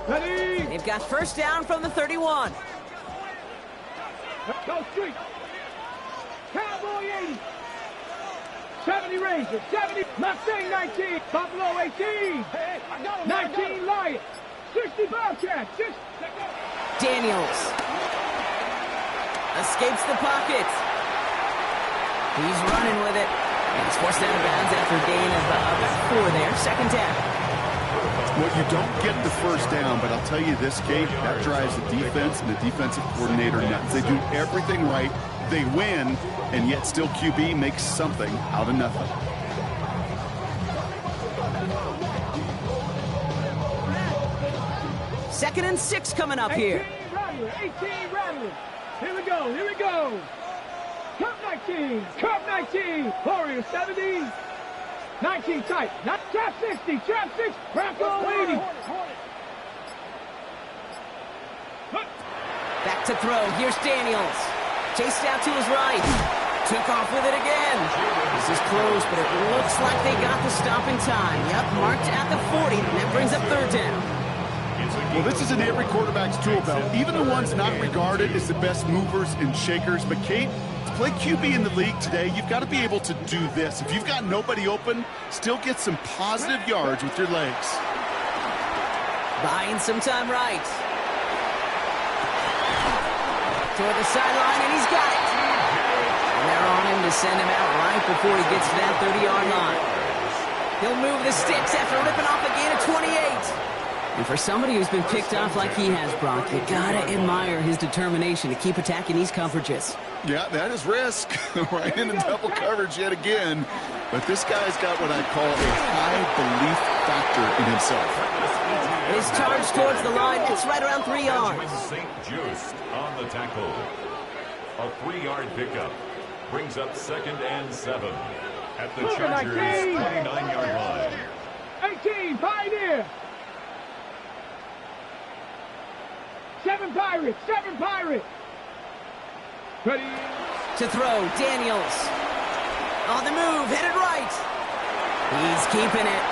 Ready? They've got 1st down from the 31. Go street. Cowboy 80. 70 Rangers, 70. Mustang 19. Buffalo 18. 19 Lions. 60 Bobcats. Daniels escapes the pocket. He's running with it. And he's forced out of bounds after a gain of about 4 there. 2nd down. Well, you don't get the 1st down, but I'll tell you this, Kate, that drives the defense and the defensive coordinator nuts. They do everything right. They win, and yet still QB makes something out of nothing. Second and 6 coming up here. 18 Rattler. Here we go. Cup 19. Warriors 70. 19 tight. Trap 60. Trap 6. Bronco 80. Back to throw. Here's Daniels. Chased out to his right. Took off with it again. This is close, but it looks like they got the stop in time. Yep, marked at the 40. And that brings up 3rd down. Well, this is in every quarterback's tool belt, even the ones not regarded as the best movers and shakers. But, Kate, to play QB in the league today, you've got to be able to do this. If you've got nobody open, still get some positive yards with your legs. Buying some time right. Toward the sideline, and he's got it. And they're on him to send him out right before he gets to that 30-yard line. He'll move the sticks after ripping off a gain of 28. And for somebody who's been picked off like he has, Brock, you gotta admire his determination to keep attacking these coverages. Yeah, that is risk. Right in the double coverage yet again. But this guy's got what I call a high belief factor in himself. His charge towards the line, it's right around 3 yards. St. Just on the tackle. A 3-yard pickup brings up 2nd and 7 at the Chargers' 29-yard line. 18, Pioneer. Seven Pirates. Seven Pirates. Ready. To throw, Daniels. On the move, headed right. He's keeping it.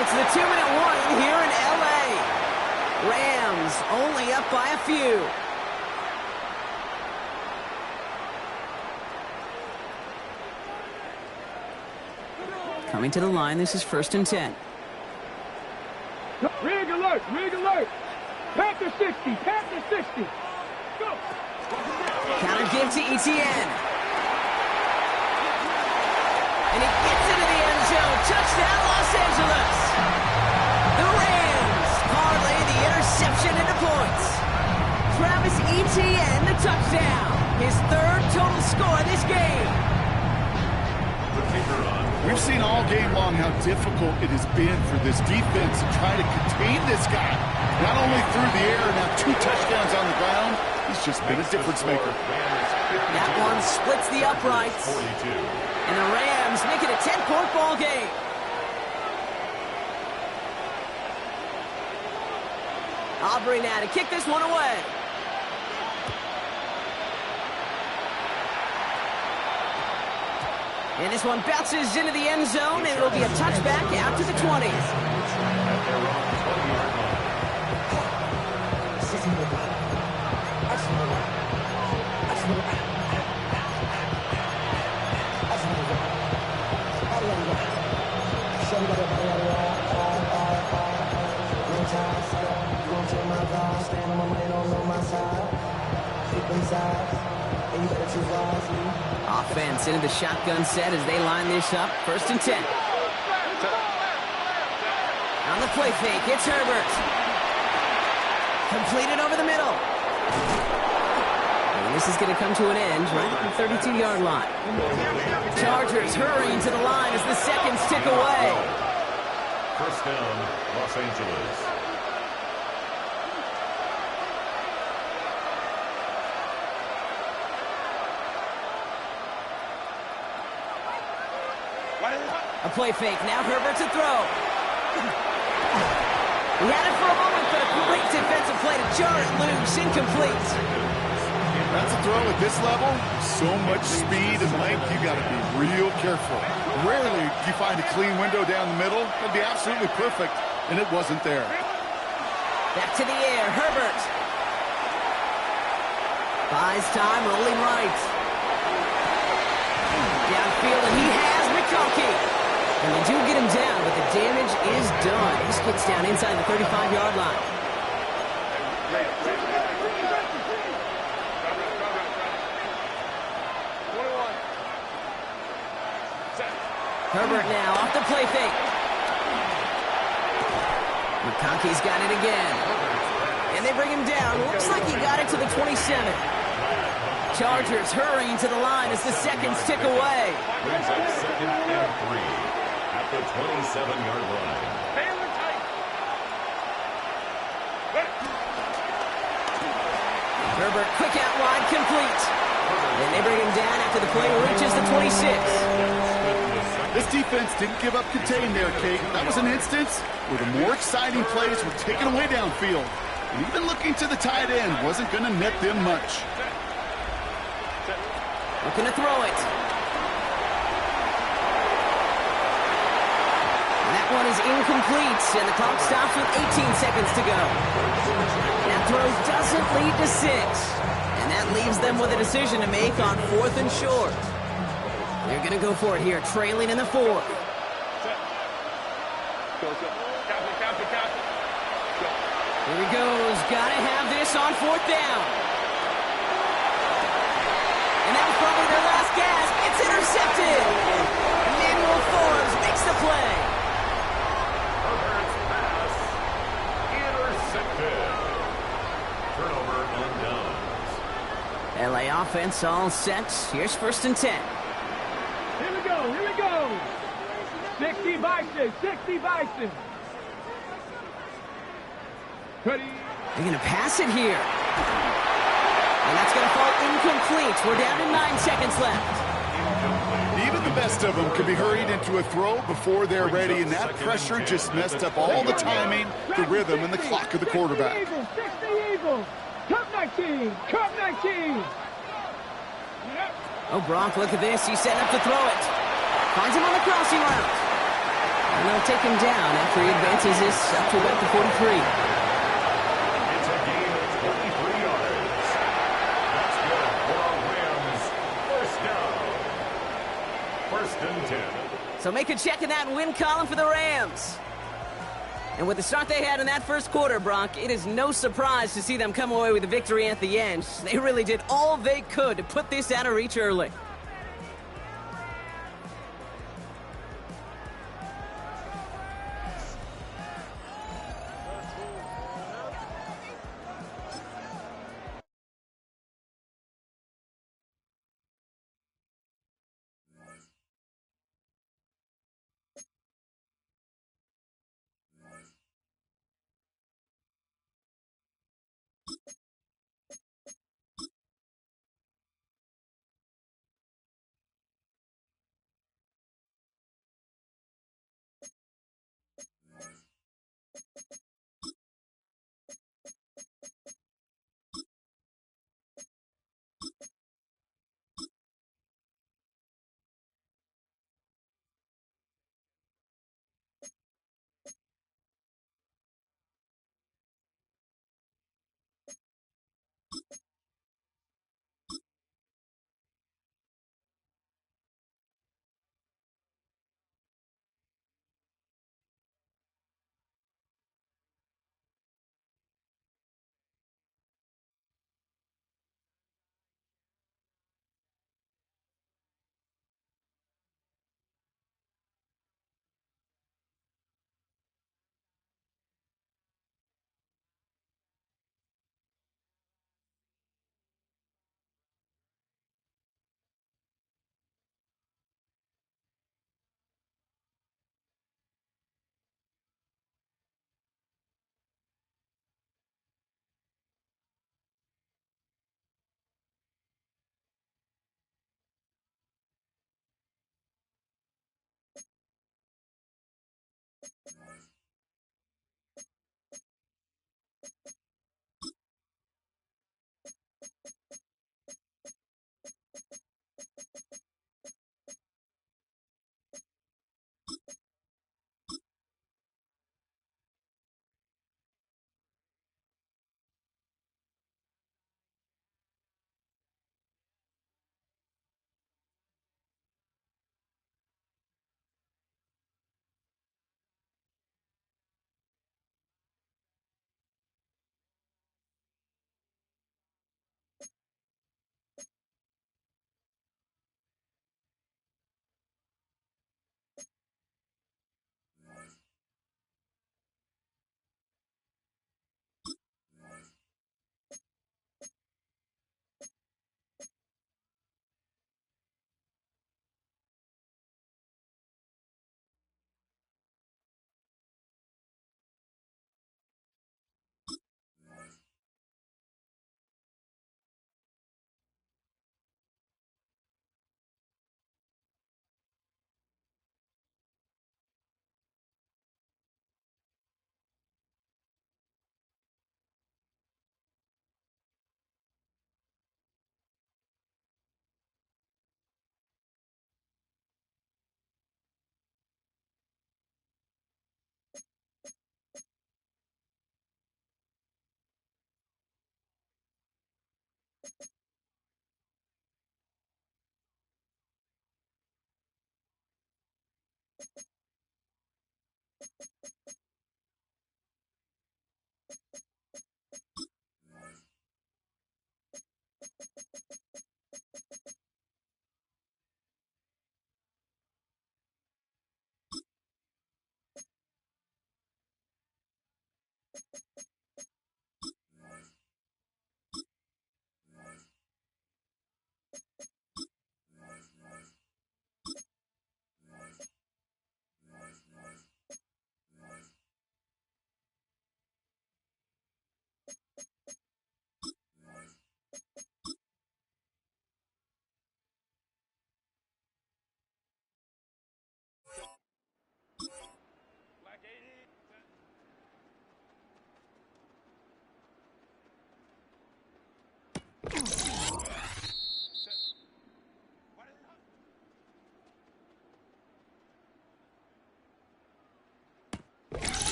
It's the 2-minute warning here in L.A. Rams only up by a few. Coming to the line, this is 1st and 10. Rig alert, rig alert. Panther 60, Panther 60. Go. Counter give to Etienne. And he gets into the end zone. Touchdown, Los Angeles. The Rams parlay the interception into points. Travis Etienne, the touchdown. His 3rd total score this game. We've seen all game long how difficult it has been for this defense to try to contain this guy. Not only through the air, now 2 touchdowns on the ground. He's just been a difference maker. That one splits the uprights. And the Rams make it a 10-point ball game. Aubrey now to kick this one away. And this one bounces into the end zone, and it'll be a touchback out to the 20. Offense into the shotgun set as they line this up. 1st and 10. On the play fake, it's Herbert. Completed over the middle. And this is going to come to an end right at the 32-yard line. Chargers hurrying to the line as the seconds tick away. 1st down, Los Angeles. A play fake. Now Herbert to throw. He had it for a moment, but a great defensive play to jar it loose. Incomplete. That's a throw at this level. So much speed and length, you got to be real careful. Rarely do you find a clean window down the middle. That'd be absolutely perfect, and it wasn't there. Back to the air. Herbert. Buys time, rolling right. Downfield, and he has McConkey. And they do get him down, but the damage is done. This gets down inside the 35-yard line. Herbert now off the play fake. McConkey's got it again. And they bring him down. Looks like he got it to the 27. Chargers hurrying to the line as the seconds tick away. Brings up 2nd and 3 at the 27-yard line. Herbert quick out wide, complete. And they bring him down after the play reaches the 26. This defense didn't give up contain there, Kate. That was an instance where the more exciting plays were taken away downfield. And even looking to the tight end wasn't going to net them much. Looking to throw it. And that one is incomplete, and the clock stops with 18 seconds to go. That throw doesn't lead to 6. And that leaves them with a decision to make on 4th and short. They're going to go for it here, trailing in the 4th. Here he goes. Got to have this on 4th down. And that was probably their last gasp. It's intercepted. Emmanuel Forbes makes the play. Herbert's pass intercepted. Turnover on downs. LA offense all set. Here's 1st and 10. Here we go, here we go. 60 Bison, 60 Bison. Ready. They're going to pass it here. And that's going to fall incomplete. We're down to 9 seconds left. Even Even the best of them can be hurried into a throw before they're ready, and that pressure just messed up all the timing, the rhythm, and the clock of the quarterback. 60 Eagles. Cup 19. Cup 19. Oh, Gronk, look at this. He's setting up to throw it. Finds him on the crossing route. And they'll take him down after he advances this up to about the 43. It's a gain of 23 yards. That's good for a Rams first down. First and 10. So make a check in that win column for the Rams. And with the start they had in that first quarter, Brock, it is no surprise to see them come away with a victory at the end. They really did all they could to put this out of reach early.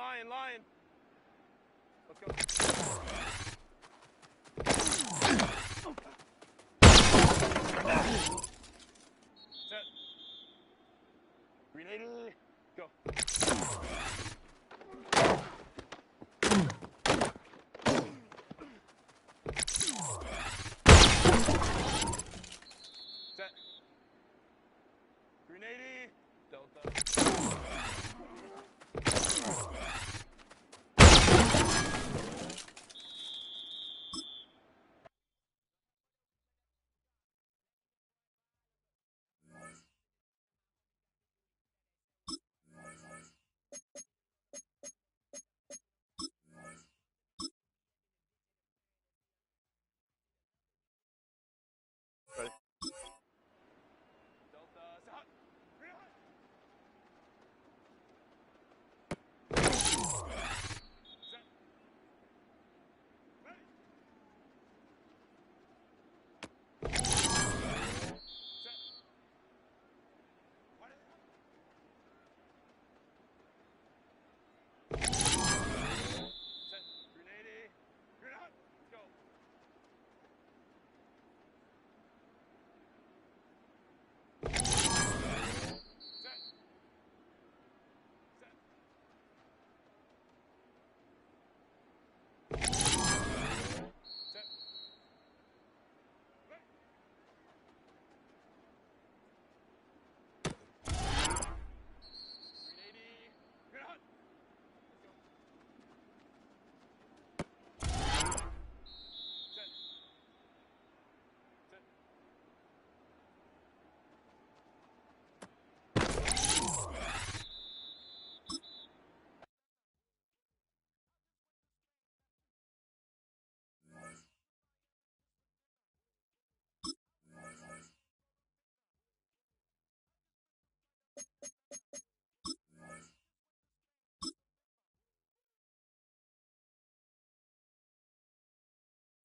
Line. Let's go. Set. Grenade. Go. Set. Grenade. Delta. Ready? Delta. Set. Grenade. Set. Ready. Set. What is it? Set. Grenade. Grenade. Let's go. Set. Set. Set. Ready. Grenade. Grenade. Let's go. Set. Set.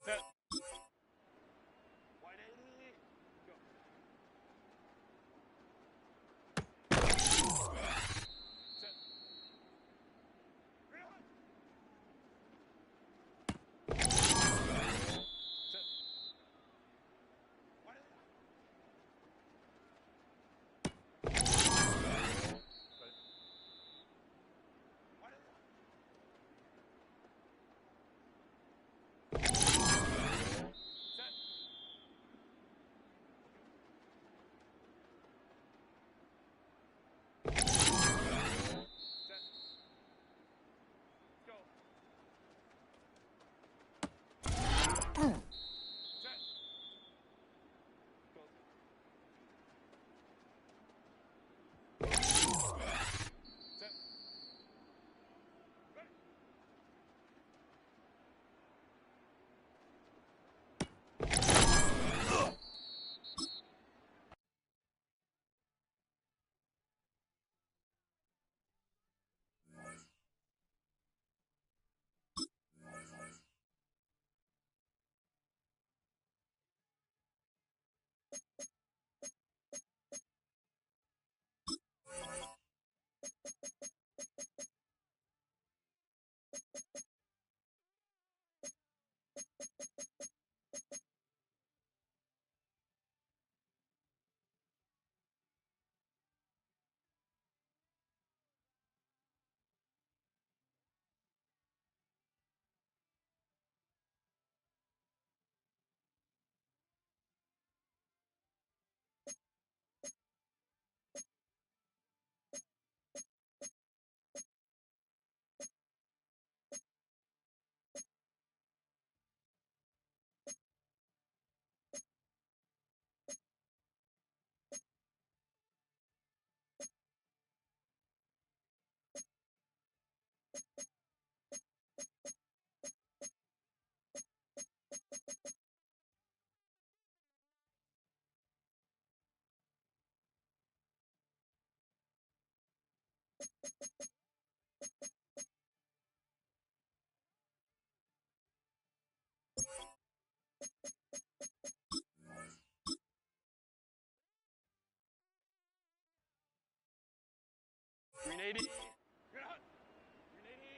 Set. White 80. Go. Set. Grenade. Set. White 80. Ready. White 80. Set. Set. Let's go. Set. Go. Set. Ready. Green 80. Grenade. Green 80.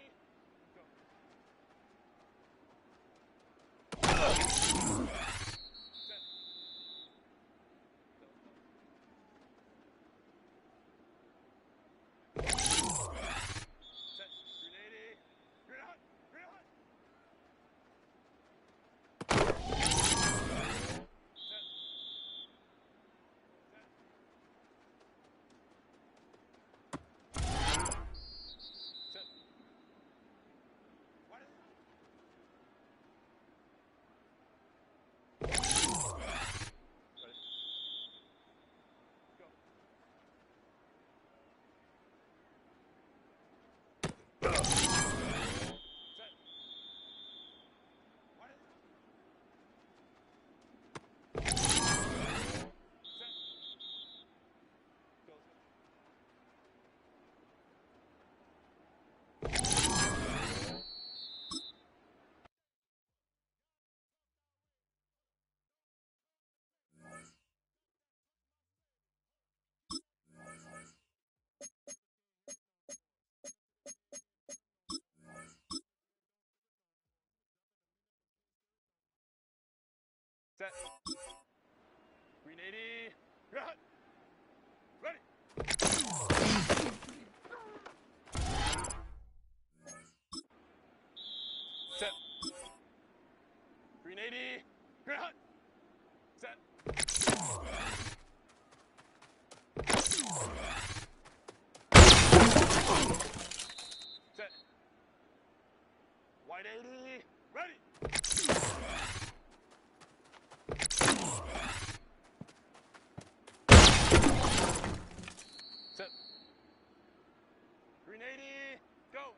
380. Ready. Set. 380. Set. Set. Wide 80. Ready. Set. 380. Go.